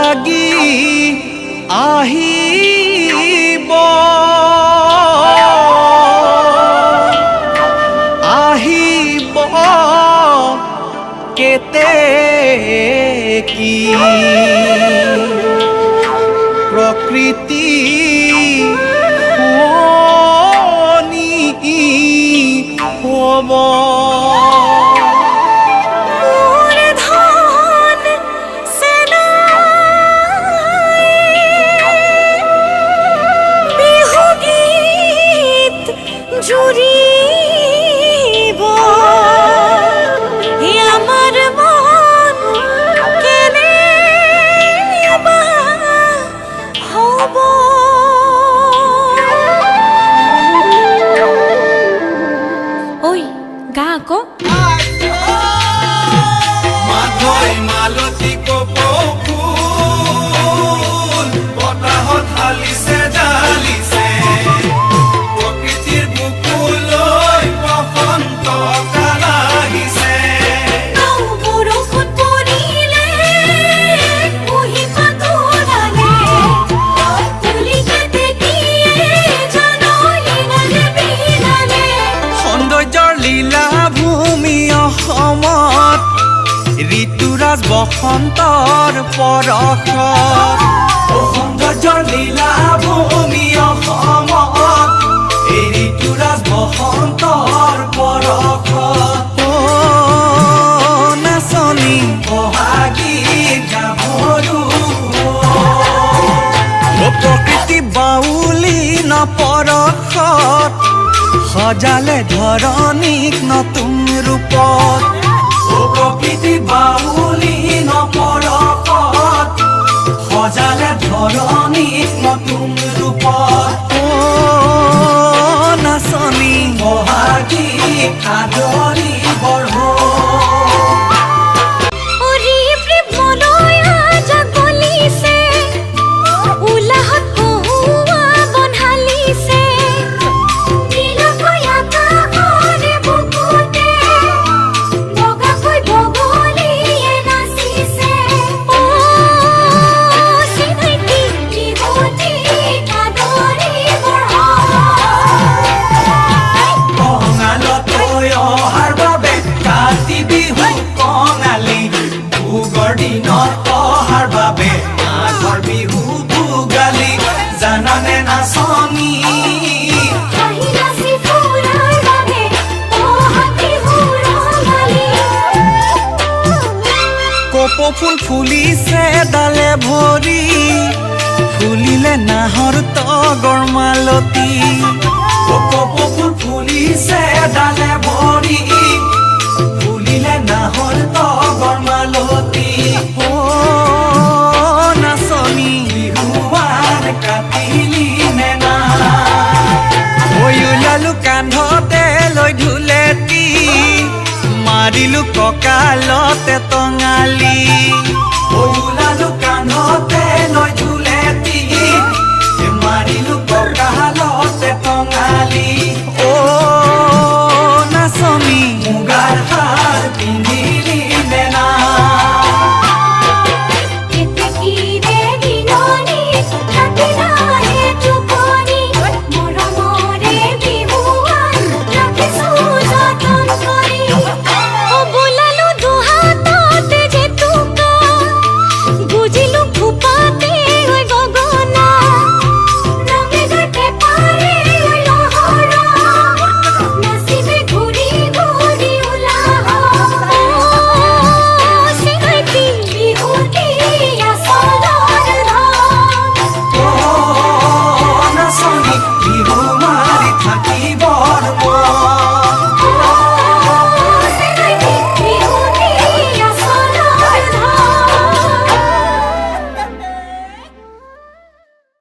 বহাগী আহিব আহিব কেতেকী প্ৰকৃতি শুৱনি হ'ব জুৰিব আমাৰ মন কেনেবা হ'ব ঐ গা আকৌ মাধৈ মালতী কপৌফুল বতাহত হালিছে ডালিছে প্ৰকৃতিৰ বুকুলৈ বসন্ত কাল আহিছে বৰষুণ পৰিলে কুঁহি পাতোলালে তুলিকে দেখিয়ে জানলিনালে বিনালে সৌন্দৰ্যৰ লীলা ভূমি অসমত ঋতুৰাজ বসন্তৰ পৰশত সৌন্দৰ্যৰ লীলা ভূমি অসমত এই ঋতুৰাজ বসন্তৰ পৰশত নাচনী বহাগী গাভৰু প্ৰকৃতি বাউলী নপৰশত সজালে ধৰণীক নতুন ৰূপত প্ৰকৃতি বাউলী নপৰশত সজালে ধৰণীক নতুন ৰূপত নাচনী বহাগী আদৰি বঢ় জানানে নাচনী কপৌফুল ফুলিছে ডালে ভৰি ফুলিলে নাহৰ তগৰ মালতী কপৌফুল ফুলিছে ডালে ভৰি ফুলিলে নাহৰ তগৰ মালতী নাচনী বিহুৱান কাটিলি নেনা ওলালো কান্ধতে লৈ ঢুলেটি মাৰিলো কঁকালতে টঙালি